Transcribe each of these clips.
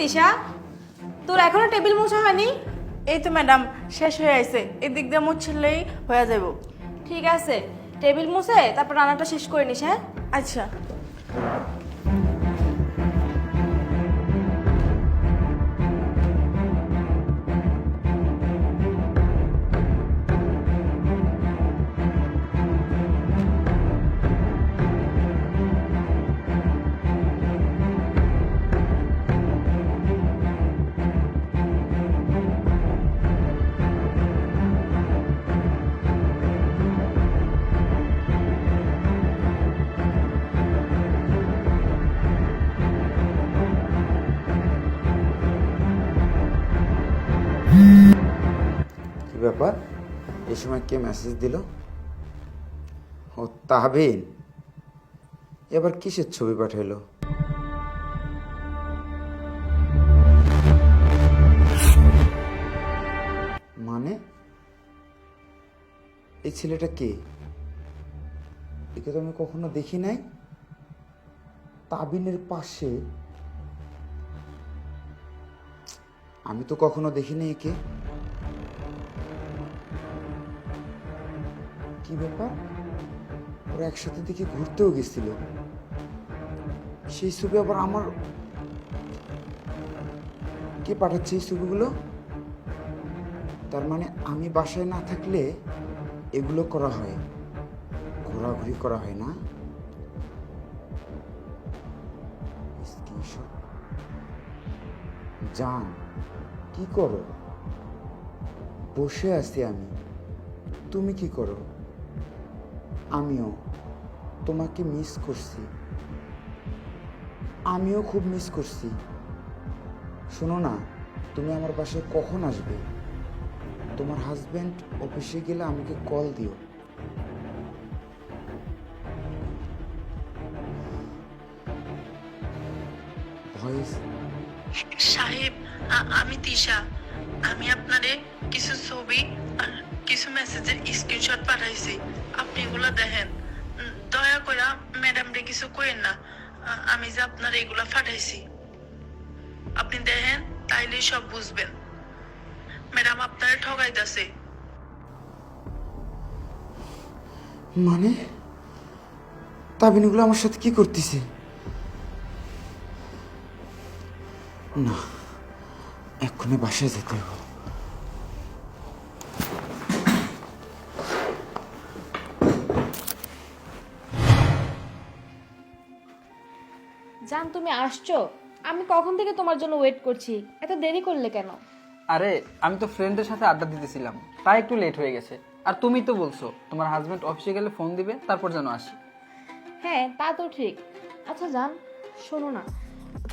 তিশা, তোর এখনো টেবিল মোছা হয়নি? এই তো ম্যাডাম, শেষ হয়ে আইছে, এদিক দিয়ে মুছলেই হয়ে যাব। ঠিক আছে, টেবিল মুছে তারপর রান্নাটা শেষ করে নিস। হ্যাঁ আচ্ছা। কি ব্যাপার, এই সময় কে মেসেজ দিল? ও তাহবিন, এবার কিসের ছবি পাঠাইলো? মানে এই ছেলেটা কে? একে তো আমি কখনো দেখি নাই। তাবিনের পাশে আমি তো কখনো দেখিনি একে। কি ব্যাপার, ওরা একসাথে দেখে ঘুরতেও গেছিল, সেই ছবি আবার আমার। কে পাঠাচ্ছে এই ছবিগুলো? তার মানে আমি বাসায় না থাকলে এগুলো করা হয়, ঘোরাঘুরি করা হয় না? স্ক্রিনশট। জান, কি করো? বসে আছি আমি, তুমি কি করো? আমিও তোমাকে মিস করছি, আমিও খুব মিস করছি। শোনো না, তুমি আমার বাসায় কখন আসবে? তোমার হাজবেন্ড অফিসে গেলে আমাকে কল দিও। ভয়েস। সাহেব, আমি তিশা। আমি আপনারে কিছু ছবি আর কিছু মেসেজের স্ক্রিনশট পাঠাইছি, আপনি এগুলো দেখেন। দয়া করে ম্যাডাম রে কিছু কইেন না, আমি যে আপনার এগুলা পাঠাইছি আপনি দেখেন, তাইলেই সব বুঝবেন। ম্যাডাম আপনারে ঠগাইতাছে। মানে তাবিনগুলো আমার সাথে কি করতেছে? না, এক্ষুনি বাসায় যেতে হবে। জান, তুমি আসছো? আমি কখন থেকে তোমার জন্য ওয়েট করছি, এত দেরি করলে কেন? আরে আমি তো ফ্রেন্ডের সাথে আড্ডা দিতেছিলাম, তাই একটু লেট হয়ে গেছে। আর তুমি তো বলছো তোমার হাজবেন্ড অফিসে গেলে ফোন দিবে, তারপর যেন আসি। হ্যাঁ, তা তো ঠিক। আচ্ছা জান, শোনো না,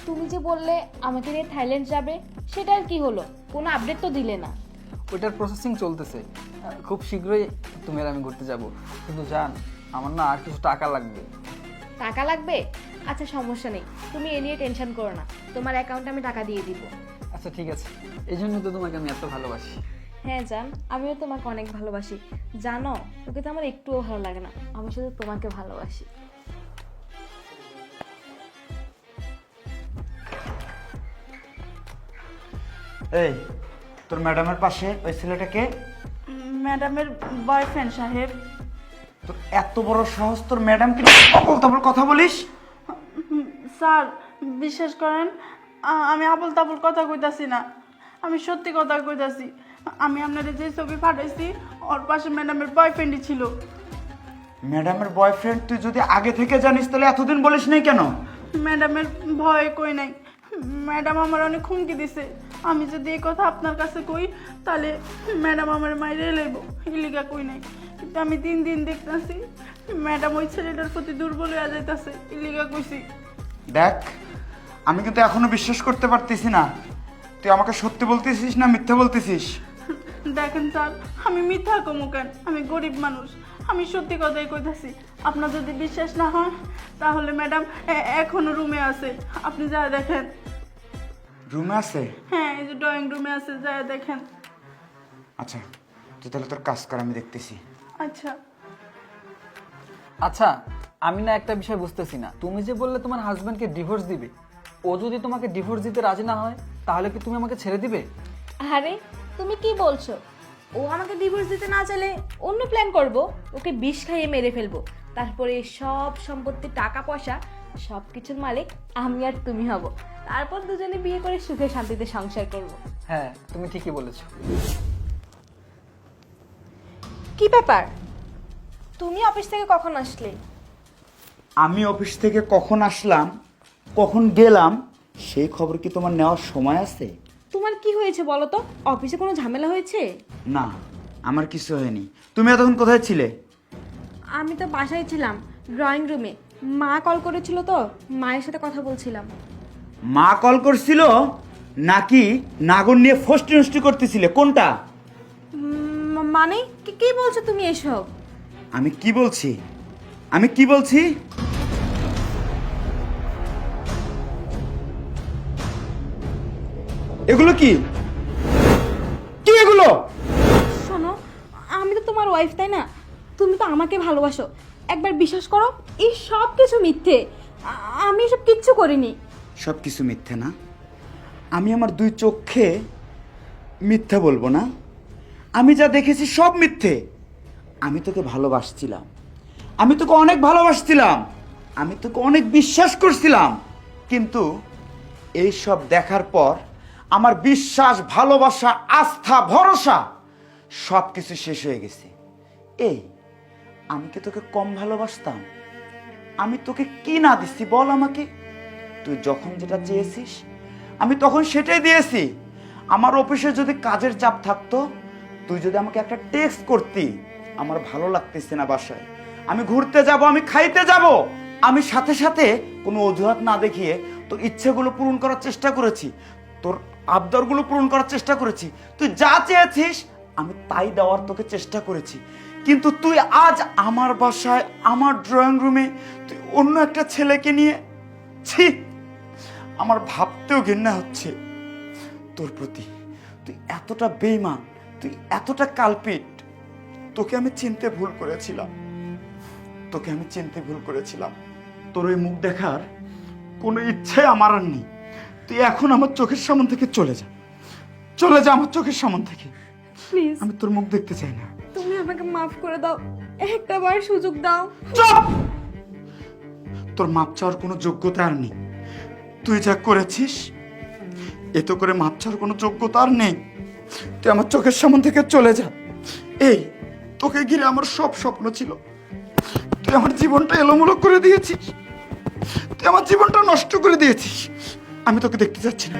তুমি যে বললে আমাকে নিয়ে থাইল্যান্ড যাবে, সেটার কি হলো? কোনো আপডেট তো দিলে না। ওইটার প্রসেসিং চলতেছে, খুব শীঘ্রই তুমি আর আমি ঘুরতে যাব। কিন্তু জান, আমার না আর কিছু টাকা লাগবে। টাকা লাগবে? আচ্ছা সমস্যা নেই, তুমি এ নিয়ে টেনশন করো না, তোমার অ্যাকাউন্টে আমি টাকা দিয়ে দিব। আচ্ছা ঠিক আছে, এই জন্য তো তোমাকে আমি এত ভালোবাসি। হ্যাঁ জান, আমিও তোমাকে অনেক ভালোবাসি। জানো, ওকে তো আমার একটুও ভালো লাগে না, আমি শুধু তোমাকে ভালোবাসি। এই, তোর ম্যাডামের পাশে ওই ছেলেটাকে? ম্যাডামের বয়ফ্রেন্ড সাহেব। তোর এত বড় সাহস, তোর ম্যাডামকে আবল তাবল কথা বলিস? স্যার বিশ্বাস করেন, আমি আবল তাবল কথা কইতাছি না, আমি সত্যি কথা কইতাছি। আমি আপনাদের যে ছবি পাঠাইছি, ওর পাশে ম্যাডামের বয়ফ্রেন্ডই ছিল। ম্যাডামের বয়ফ্রেন্ড? তুই যদি আগে থেকে জানিস তাহলে এতদিন বলিস নাই কেন? ম্যাডামের ভয় কই নাই, ম্যাডাম আমার অনেক হুমকি দিছে, আমি যদি এই কথা আপনার কাছে কই তাহলে ম্যাডাম আমার মাইরে লইব, ইলিগা কই নাই। কিন্তু আমি দিন দিন দেখতেছি ম্যাডাম ওই ছেলেটার প্রতি দুর্বল হয়ে যাইতাছে, ইলিগা কইছি। দেখ, আমি কিন্তু এখনো বিশ্বাস করতে পারতেছি না, তুই আমাকে সত্যি বলতেছিস না মিথ্যা বলতেছিস? দেখেন স্যার, আমি মিথ্যা কমু কেন, আমি গরিব মানুষ, আমি সত্যি কথাই কইতাছি। আপনার যদি বিশ্বাস না হয় তাহলে ম্যাডাম এখনো রুমে আছে, আপনি যা দেখেন। রুমে আছে? হ্যাঁ, এই যে ড্রয়িং রুমে আছে, যা দেখেন। আচ্ছা, তুই তাহলে তোর কাজ কর, আমি দেখতেছি। আচ্ছা। আচ্ছা, আমি না একটা বিষয় বুঝতেছি না, তুমি যে বললে তোমার হাজবেন্ডকে ডিভোর্স দিবে, ও যদি তোমাকে ডিভোর্স দিতে রাজি না হয় তাহলে কি তুমি আমাকে ছেড়ে দিবে? আরে তুমি কি বলছো? ও আমাকে ডিভোর্স দিতে না চাইলে অন্য প্ল্যান করব, ওকে বিষ খাইয়ে মেরে ফেলবো। তারপরে সব সম্পত্তি, টাকা পয়সা, সব কিছুর মালিক আমি আর তুমি হব। তারপর দুজনে বিয়ে করে সুখে শান্তিতে সংসার করব। হ্যাঁ, তুমি ঠিকই বলেছো। কি ব্যাপার, তুমি অফিস থেকে কখন আসলে? আমি অফিস থেকে কখন আসলাম, কখন গেলাম, সেই খবর কি তোমার নেওয়ার সময় আছে? তোমার কি হয়েছে বলো তো? অফিসে কোনো ঝামেলা হয়েছে? না, আমার কিছু হয়নি। তুমি এতক্ষণ কোথায় ছিলে? আমি তো বাসায় ছিলাম, ড্রয়িং রুমে। মা কল করেছিল তো, মায়ের সাথে কথা বলছিলাম। মা কল করছিল নাকি নাগর নিয়ে ফষ্টি নষ্টি করতেছিলে, কোনটা? মানে কি বলছো তুমি এসব? আমি কি বলছি, আমি কি বলছি? এগুলো কি কি এগুলো? শোনো, আমি তো তোমার ওয়াইফ, তাই না? তুমি তো আমাকে ভালোবাসো। একবার বিশ্বাস করো, এই সব কিছু মিথ্যে। আমি এসব কিচ্ছু করিনি। সব কিছু মিথ্যে না? আমি আমার দুই চোখে মিথ্যা বলবো না? আমি যা দেখেছি সব মিথ্যে। আমি তোকে ভালোবাসছিলাম, আমি তোকে অনেক ভালোবাসছিলাম, আমি তোকে অনেক বিশ্বাস করছিলাম, কিন্তু এই সব দেখার পর আমার বিশ্বাস, ভালোবাসা, আস্থা, ভরসা সব কিছু শেষ হয়ে গেছে। এই, আমি কি তোকে কম ভালোবাসতাম? আমি তোকে কি না দিচ্ছি বল আমাকে? তুই যখন যেটা চেয়েছিস আমি তখন সেটাই দিয়েছি। আমার অফিসে যদি কাজের চাপ থাকতো, তুই যদি আমাকে একটা টেক্সট করতি, আমার ভালো লাগতেছে না বাসায়, আমি ঘুরতে যাব, আমি খাইতে যাব, আমি সাথে সাথে কোনো অজুহাত না দেখিয়ে তোর ইচ্ছেগুলো পূরণ করার চেষ্টা করেছি, তোর আবদারগুলো পূরণ করার চেষ্টা করেছি। তুই যা চেয়েছিস আমি তাই দেওয়ার তোকে চেষ্টা করেছি, কিন্তু তুই আজ আমার বাসায়, আমার ড্রয়িং রুমে তুই অন্য একটা ছেলেকে নিয়ে, ছি, আমার ভাবতেও ঘৃণা হচ্ছে তোর প্রতি। তুই এতটা বেঈমান, তুই এতটা কালপিট। তোকে আমি চিনতে ভুল করেছিলাম, তোকে আমি চিনতে ভুল করেছিলাম। তোর ওই মুখ দেখার কোনো ইচ্ছে আমার আর নেই। তুই এখন আমার চোখের সামনে থেকে চলে যা, চলে যা আমার চোখের সামনে থেকে। প্লিজ, আমি তোর মুখ দেখতে চাই না। তুমি আমাকে মাফ করে দাও, একটা বার সুযোগ দাও। চুপ! তোর মাপ চাওয়ার কোনো যোগ্যতা আর নেই। তুই যা করেছিস এত করে মাপ চাওয়ার কোনো যোগ্যতা আর নেই। তুই আমার চোখের সামনে থেকে চলে যা। এই, তোকে ঘিরে আমার সব স্বপ্ন ছিল, তুই আমার জীবনটা এলোমেলো করে দিয়েছিস, তুই আমার জীবনটা নষ্ট করে দিয়েছিস। আমি তোকে দেখতে চাচ্ছি না।